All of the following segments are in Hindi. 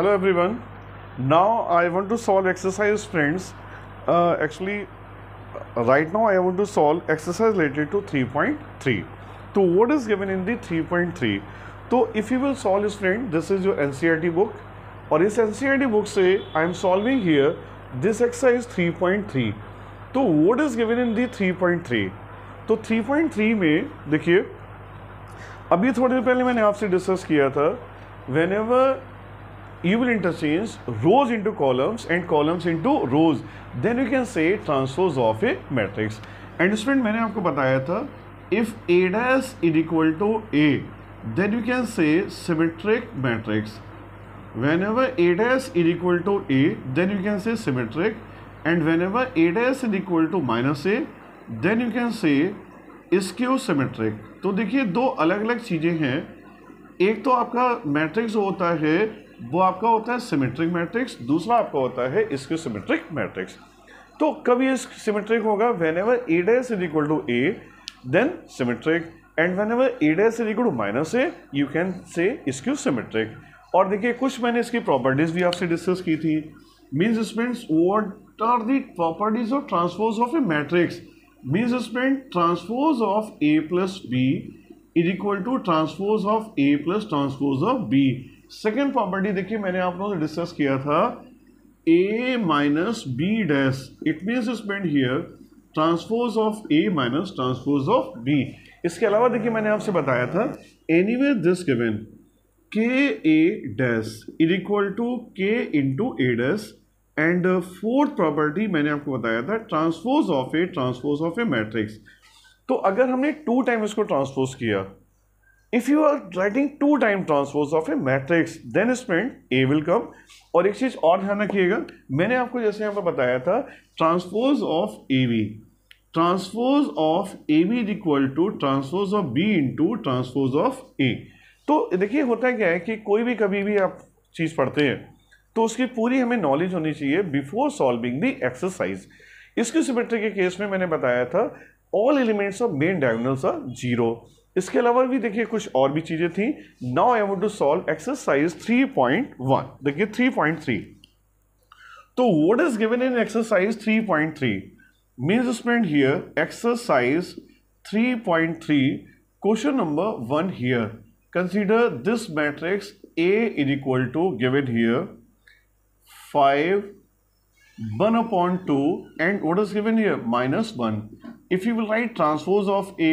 Hello everyone. Now I want to solve exercise, friends. Actually, right now I want to solve exercise related to 3.3. So what is given in the 3.3? So if you will solve this, friend, this is your NCERT book. और इस NCERT book से I am solving here this exercise 3.3. तो what is given in the 3.3? तो 3.3 में देखिए, अभी थोड़ी देर पहले मैंने आपसे डिस्कस किया था, whenever you will interchange rows into columns and columns into rows, then you can say transpose of a matrix. And student, मैंने आपको बताया था, if A dash is equal to A, then you can say symmetric matrix. Whenever A dash is equal to A, then you can say symmetric, and whenever A dash is equal to minus A, then you can say skew symmetric. तो देखिए, दो अलग अलग चीज़ें हैं. एक तो आपका मैट्रिक्स होता है, वो आपका होता है सिमेट्रिक मैट्रिक्स, दूसरा आपका होता है स्क्यू सिमेट्रिक मैट्रिक्स. तो कभी ये सिमेट्रिक होगा whenever A dash is equal to A, then symmetric, and whenever A dash is equal to minus A, you can say skew symmetric. और देखिए, कुछ मैंने इसकी प्रॉपर्टीज भी आपसे डिस्कस की थी. Means students, what are the properties of transpose of a matrix? Means student, transpose of A plus B is equal to transpose of A plus transpose of B. Second property देखिए, मैंने आप लोगों से डिस्कस किया था, A minus B dash, it means student here transpose of A minus transpose of B. इसके अलावा देखिए, मैंने आपसे बताया था, anyway this given K A dash is equal to K into A dash. And fourth property मैंने आपको बताया था, ट्रांसपोज ऑफ ए मैट्रिक्स. तो अगर हमने 2 टाइम इसको ट्रांसपोज किया, if you are writing 2 time transpose of a matrix, then student A will come. और एक चीज और ध्यान रखिएगा, मैंने आपको जैसे यहाँ पर बताया था, transpose of A B is equal to transpose of B into transpose of A. तो देखिए, होता क्या है कि कोई भी कभी भी आप चीज पढ़ते हैं तो उसकी पूरी हमें नॉलेज होनी चाहिए बिफोर सॉल्विंग द एक्सरसाइज. इसकी सिमेट्री के केस में मैंने बताया था, all elements of main diagonals are 0. इसके अलावा भी देखिए कुछ और भी चीजें थी. Now I want to solve exercise 3.1. देखिए 3.3. तो what is given in exercise 3.3? Means student here exercise 3.3, question number 1 here. Consider this matrix A is equal to, given here, 5 1 upon 2, and what is given here? Minus 1. If you will write transpose of A,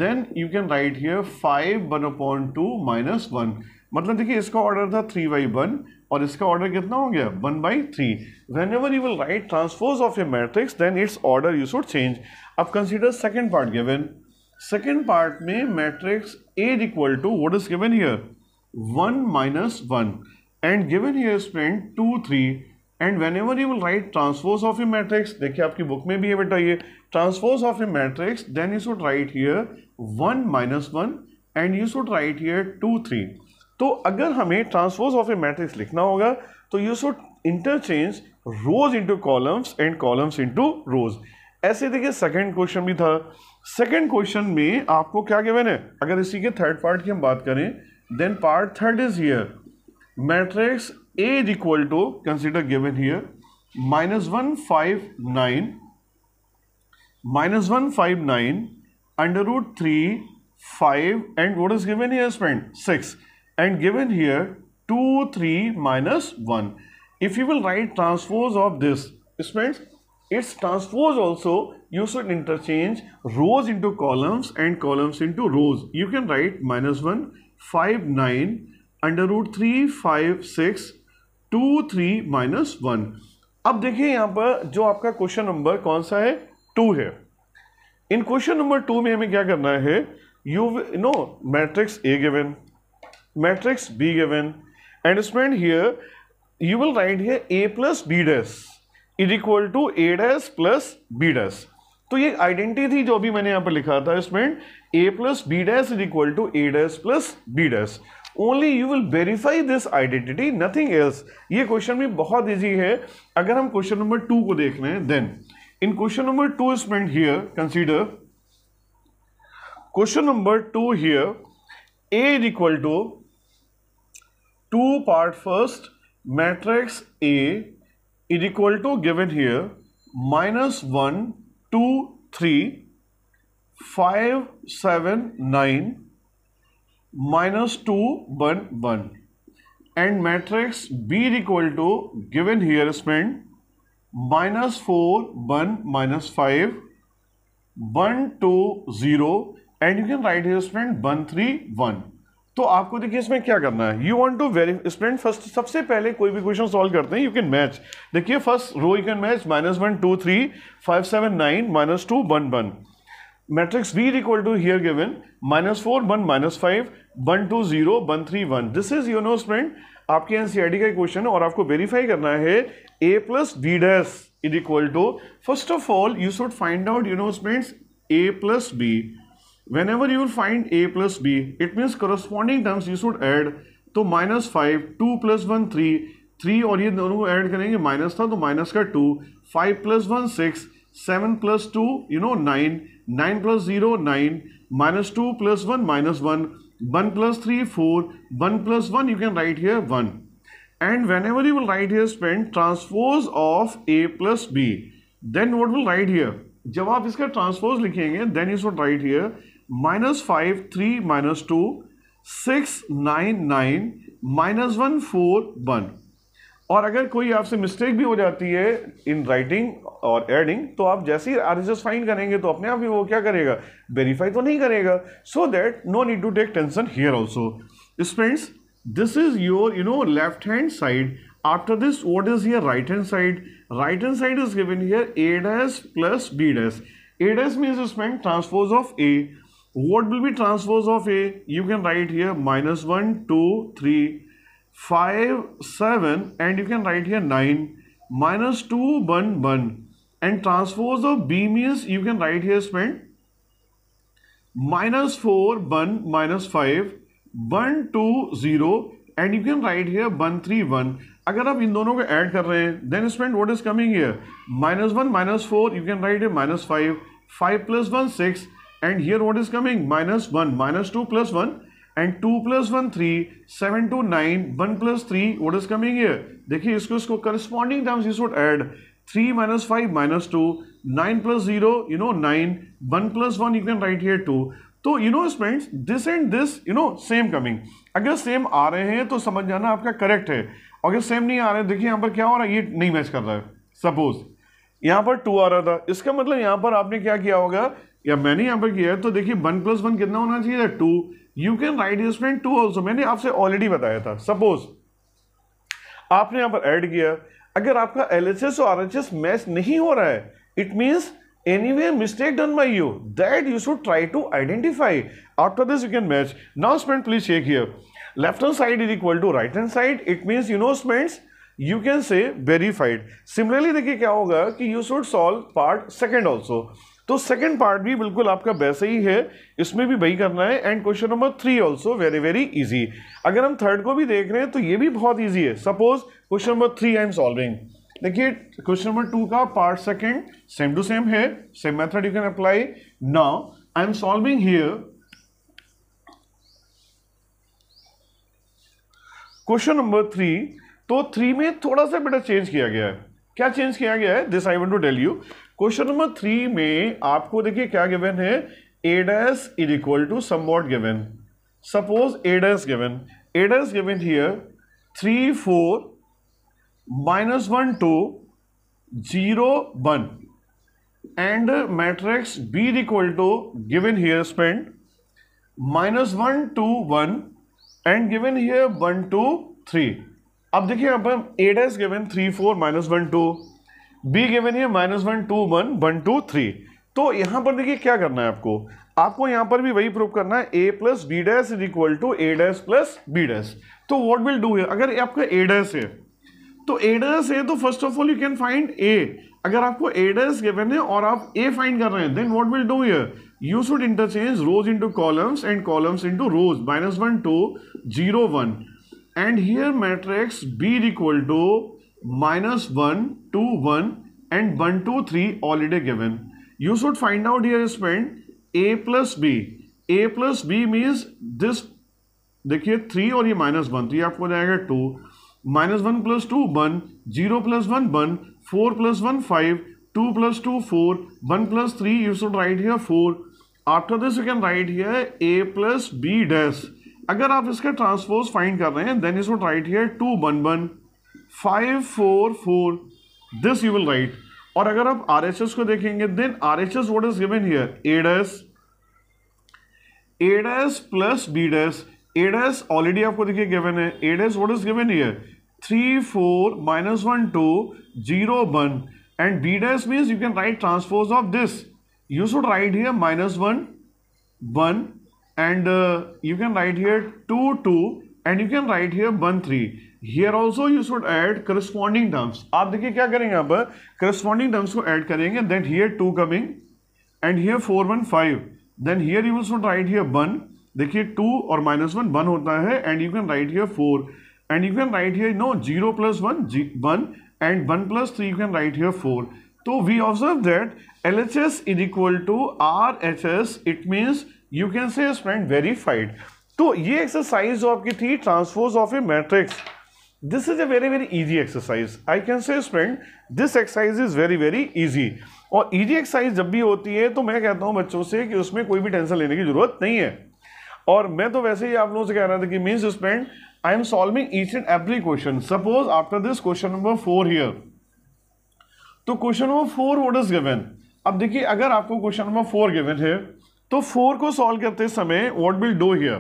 then you can write here 5 1 upon 2 minus 1. मतलब देखिए, इसका ऑर्डर था 3/1 और इसका ऑर्डर कितना हो गया? 1/3. Whenever you will write transpose of a matrix, then its order you should change. अब consider second part given. Second part में matrix A is equal to, what is given here? 1 minus 1, and given here student 2 3. and whenever you will write transpose of a matrix, देखिए आपकी बुक में भी है बेटा ये transpose of a matrix, then you should write here 1 minus 1 and you should write here 2 3. तो अगर हमें transpose of a matrix लिखना होगा तो you should interchange rows into columns and columns into rows. ऐसे देखिए सेकंड क्वेश्चन भी था. सेकंड क्वेश्चन में आपको क्या गिवन है? अगर इसी के थर्ड पार्ट की हम बात करें, then part third is here, matrix A is equal to, consider given here, minus 159 under root 3 5, and what is given here, friend? 6, and given here 2 3 minus 1. If you will write transpose of this, friends, its transpose also you should interchange rows into columns and columns into rows. You can write minus 1 5 9 under root 3 5 6 2 3 minus 1. अब देखिए यहाँ पर जो आपका क्वेश्चन नंबर कौन सा है? 2 है. इन क्वेश्चन नंबर 2 में हमें क्या करना है? You know matrix A given, matrix B given, and student here you will write here A plus B dash is equal to A dash plus B dash. तो ये आइडेंटिटी थी जो भी मैंने यहाँ पर लिखा था, इसमें A plus B dash is equal to A dash plus B dash. Only you will verify this identity, nothing else. ये क्वेश्चन भी बहुत इजी है. अगर हम क्वेश्चन नंबर 2 को देख रहे हैं, then in question number 2 student here consider question number 2 here A is equal to 2 part first matrix A is equal to given here -1 2 3 5 7 9 -2 1 1 and matrix B is equal to given here spent -4 1 -5 1 2 0 and you can write here spent 1 3 1। तो आपको देखिए इसमें क्या करना है, you want to verify student first, सबसे पहले कोई भी क्वेश्चन सॉल्व करते हैं यू कैन मैच। देखिए first row you can match -1 2 3 5 7 9 -2 1 1 matrix B equal to here given -4 1 -5 1 2 0 1 3 1। This is you know student आपके एनसीईआरटी का क्वेश्चन है और आपको वेरीफाई करना है a plus B dash is equal to, first of all you should find out students a plus b. Whenever you will find a plus b, it means corresponding terms you should add. तो -5 2 plus 1 3 और ये दोनों को ऐड करेंगे, माइनस था तो माइनस का 2, 5 plus 1 6 7 plus 2 9 9 plus 0 9 -2 plus 1 -1 1 plus 3 4 1 plus 1 you can write here 1. And whenever you will write here spend transpose of a plus b, then what will write here? जब आप इसका ट्रांसपोज लिखेंगे then you should write here -5 3 -2 6 9 9 -1 4 1। और अगर कोई आपसे मिस्टेक भी हो जाती है इन राइटिंग और एडिंग, तो आप जैसे ही आरएचएस फाइंड करेंगे तो अपने आप ही वो क्या करेगा, वेरीफाई तो नहीं करेगा। So that no need to take tension here also. Friends, this is your left hand side. After this, what is here right hand side? Right hand side is given here a dash plus b dash. A dash means spend transpose of a. What will be transpose of a? You can write here -1 2 3 5 7 and you can write here 9 -2 1 1 and transpose of b means you can write here spend -4 1 -5 1 2 0 and you can write here 1 3 1। अगर आप इन दोनों को ऐड कर रहे हैं then spend what is coming here -1 -4 you can write here -5 5 plus 1 6 and here what is coming -1 -2 plus 1 and 2 plus 1 3 7 to 9 1 plus 3 what is coming here। देखिए इसको corresponding terms you should add 3 -5 -2 9 plus 0 9 1 plus 1 you can write here 2। तो students this and this same coming, अगर सेम आ रहे हैं तो समझ जाना आपका करेक्ट है, अगर सेम नहीं आ रहे हैं देखिए यहाँ पर क्या हो रहा है, ये नहीं मैच कर रहा है। सपोज यहाँ पर 2 आ रहा था, इसका मतलब यहाँ पर आपने क्या किया होगा या मैंने यहाँ पर किया है, तो देखिए 1 plus 1 कितना होना चाहिए 2। You can write student 2 also, मैंने आपसे ऑलरेडी बताया था। सपोज आपने यहाँ पर ऐड किया, अगर आपका LHS और RHS मैच नहीं हो रहा है, it means anyway mistake done by you that you should try to identify. After this you can match. Now students please check here, left hand side is equal to right hand side, it means students you can say verified. Similarly देखिए क्या होगा कि you should solve part second also, तो सेकेंड पार्ट भी बिल्कुल आपका वैसे ही है, इसमें भी वही करना है। And question number 3 also very very easy. अगर हम थर्ड को भी देख रहे हैं तो ये भी बहुत इजी है। Suppose question number 3 I am solving, देखिए क्वेश्चन नंबर 2 का part second same to same है, same method you can apply. Now I am solving here question number 3, तो 3 में थोड़ा सा बेटा चेंज किया गया है। क्या चेंज किया गया है, this I want to tell you. Question number 3 में आपको देखिए क्या गिवन है, a dash is equal to somewhat given. Suppose a dash given here 3 4 -1 2 0 1 and matrix B is equal to given here spent -1 2 1 and given here 1 2 3। अब देखिए यहाँ पर a dash given 3 4 -1 2, B given here -1 2 1 1 2 3। तो यहां पर देखिए क्या करना है आपको यहां पर भी वही प्रूव करना है, a plus B dash is equal to a dash plus B dash. तो व्हाट विल डू है, अगर आपका a डैश है तो a डैश है तो first of all you can find a। अगर आपको a डैश गिवन है और आप a फाइंड कर रहे हैं then what will do here, you should interchange rows into columns and columns into rows, -1 2 0 1 and here matrix B is equal to -1 2 1 and 1 2 3 already given. You should find out here spend a plus b. A plus b means this, देखिए 3 और ये -1 तो ये आपको जाएगा 2, -1 + 2 1, 0 + 1 1, 4 + 1 5, 2 + 2 4, 1 + 3 you should write here 4. After this you can write here a plus b dash. अगर आप इसका ट्रांसपोज फाइंड कर रहे हैं then you should write here 2 1 1, 5 4 4. This you will write. और अगर आप RHS को देखेंगे then RHS what is given here a dash plus b dash. a dash already आपको देखिए गिवन है. a dash what is given here 3 4 -1 2 0 1, and b dash means you can write transpose of this. You should write here -1 1, and you can write here 2 2, and you can write here 1 3. Here also you should add corresponding terms. आप देखिए क्या करेंगे, अब corresponding terms को add करेंगे. Then here 2 coming, and here 4 1 5. Then here you should write here 1. देखिए 2 और -1 1 होता है, and you can write here 4, and you can write here 0 + 1 1, and 1 + 3 you can write here 4. So we observe that LHS is equal to RHS. It means you can say friend verified. तो ये एक्सरसाइज जो आपकी थी transpose of a matrix, this is a very easy exercise. I can say friend this exercise is very easy. और इजी एक्सरसाइज जब भी होती है तो मैं कहता हूं बच्चों से कि उसमें कोई भी टेंशन लेने की जरूरत नहीं है. और मैं तो वैसे ही आप लोगों से कह रहा था कि means friend I am solving each and every question. Suppose after this question number 4 here, तो question number 4 what is given. अब देखिए अगर आपको क्वेश्चन नंबर 4 गिवन है तो 4 को सॉल्व करते समय what will do here.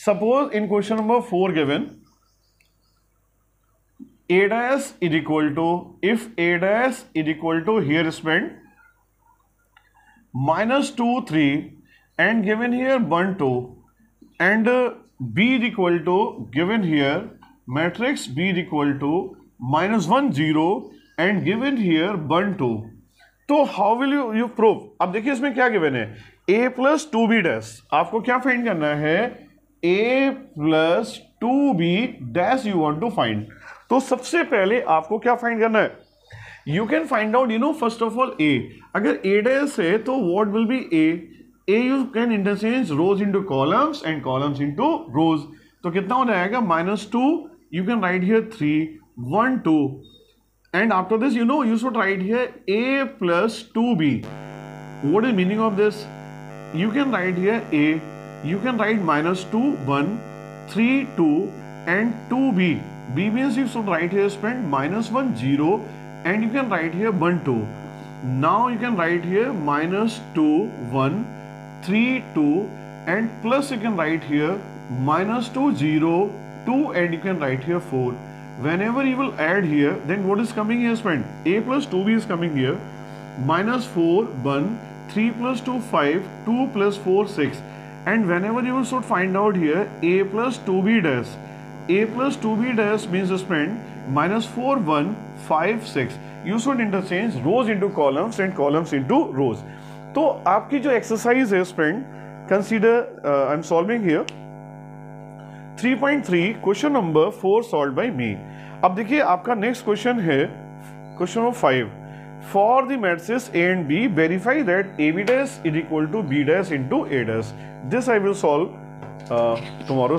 Suppose in question number 4 given a dash is equal to, if a dash is equal to here spend -2 3, and given here 1 2, and b is equal to given here matrix b is equal to -1 0, and given here 1 2. तो हाउ विल यू प्रूव. अब देखिए इसमें क्या गिवन है a plus 2b dash. आपको क्या फाइंड करना है a plus 2b dash you want to find. तो सबसे पहले आपको क्या फाइंड करना है, you can find out first of all a. अगर a dash है तो what will be a you can interchange rows into columns and columns into रोज. तो कितना हो जाएगा -2, you can write here 3 1 2, and after this you should write here a plus 2b. What is meaning of this, you can write here a, you can write -2 1 3 2 and 2b. b means you should write here spend -1 0, and you can write here 1 2. Now you can write here -2 1 3 2, and plus you can write here -2 0 2, and you can write here 4. Whenever you will add here, then what is coming here spend a plus 2b is coming here. -4 1, 3 plus 2 5, 2 plus 4 6. And whenever you should find out here a plus 2b dash, a plus 2b dash means spend -4 1 5 6. You should interchange rows into columns and columns into rows. तो आपकी जो एक्सरसाइज है friend, consider I am solving here 3.3 question number 4 solve by me. अब देखिए आपका नेक्स्ट क्वेश्चन है question number 5. For the matrices A and B, verify that AB dash is equal to B dash into A dash. This I will solve tomorrow.